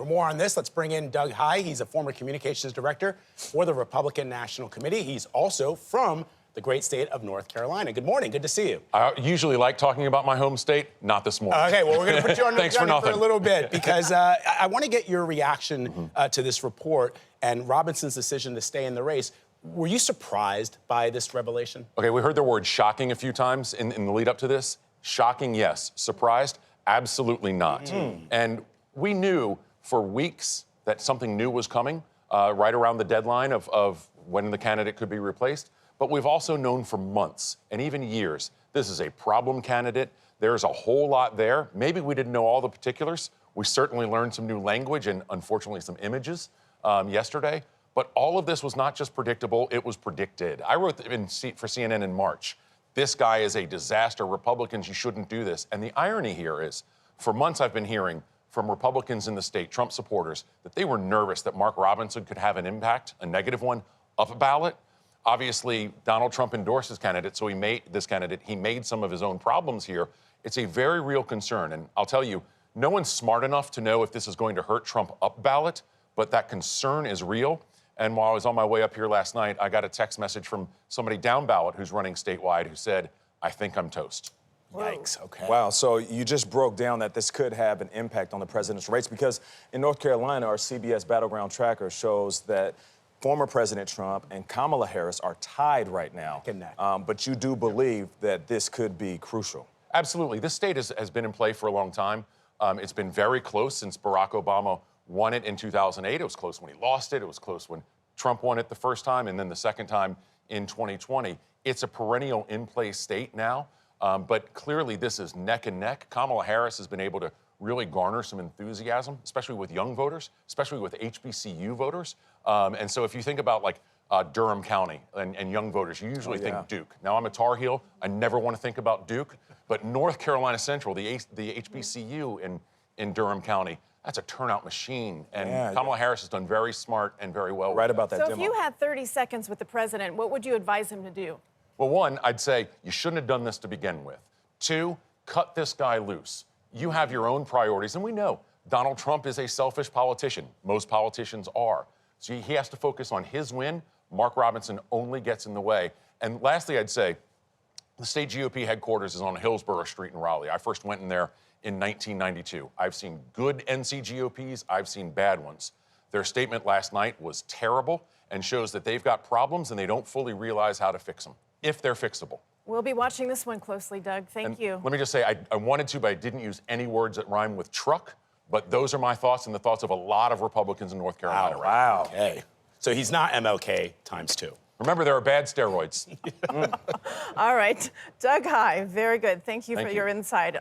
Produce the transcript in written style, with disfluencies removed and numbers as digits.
more on this, let's bring in Doug Heye. He's a former communications director for the Republican National Committee. He's also from the great state of North Carolina. Good morning. Good to see you. I usually like talking about my home state, not this morning. Okay, well, we're going to put you on Thanks for for a little bit because I want to get your reaction to this report and Robinson's decision to stay in the race. Were you surprised by this revelation? Okay, we heard the word shocking a few times in the lead up to this. Shocking, yes. Surprised? Absolutely not. And we knew for weeks that something new was coming right around the deadline of when the candidate could be replaced. But we've also known for months and even years, this is a problem candidate. There's a whole lot there. Maybe we didn't know all the particulars. We certainly learned some new language and unfortunately some images yesterday. But all of this was not just predictable, it was predicted. I wrote for CNN in March, this guy is a disaster. Republicans, you shouldn't do this. And the irony here is, for months I've been hearing from Republicans in the state, Trump supporters, that they were nervous that Mark Robinson could have an impact, a negative one, up a ballot. Obviously, Donald Trump endorsed his candidate, so he made some of his own problems here. It's a very real concern. And I'll tell you, no one's smart enough to know if this is going to hurt Trump up ballot, but that concern is real. And while I was on my way up here last night, I got a text message from somebody down ballot who's running statewide who said, I think I'm toast. Yikes, okay. Wow, so you just broke down that this could have an impact on the president's race because in North Carolina, our CBS Battleground Tracker shows that former President Trump and Kamala Harris are tied right now. Neck and neck. But you do believe that this could be crucial. Absolutely. This state has been in play for a long time. It's been very close since Barack Obama won it in 2008. It was close when he lost it. It was close when Trump won it the first time and then the second time in 2020. It's a perennial in-play state now, but clearly this is neck and neck. Kamala Harris has been able to really garner some enthusiasm, especially with young voters, especially with HBCU voters. And so if you think about like Durham County and young voters, you usually think Duke. Now, I'm a Tar Heel. I never want to think about Duke, but North Carolina Central, the HBCU in Durham County, that's a turnout machine. And Kamala Harris has done very smart and very well. Right about that So demo. if you had 30 seconds with the president, what would you advise him to do? Well, one, I'd say you shouldn't have done this to begin with. Two, cut this guy loose. You have your own priorities, and we know Donald Trump is a selfish politician. Most politicians are. So he has to focus on his win. Mark Robinson only gets in the way. And lastly, I'd say the state GOP headquarters is on Hillsborough Street in Raleigh. I first went in there in 1992. I've seen good NC GOPs. I've seen bad ones. Their statement last night was terrible and shows that they've got problems and they don't fully realize how to fix them, if they're fixable. We'll be watching this one closely, Doug. Thank you. Let me just say, I wanted to, but I didn't use any words that rhyme with truck. But those are my thoughts and the thoughts of a lot of Republicans in North Carolina. Wow. Okay. So he's not MLK ×2. Remember, there are bad steroids. All right. Doug Heye, very good. Thank you for your insight.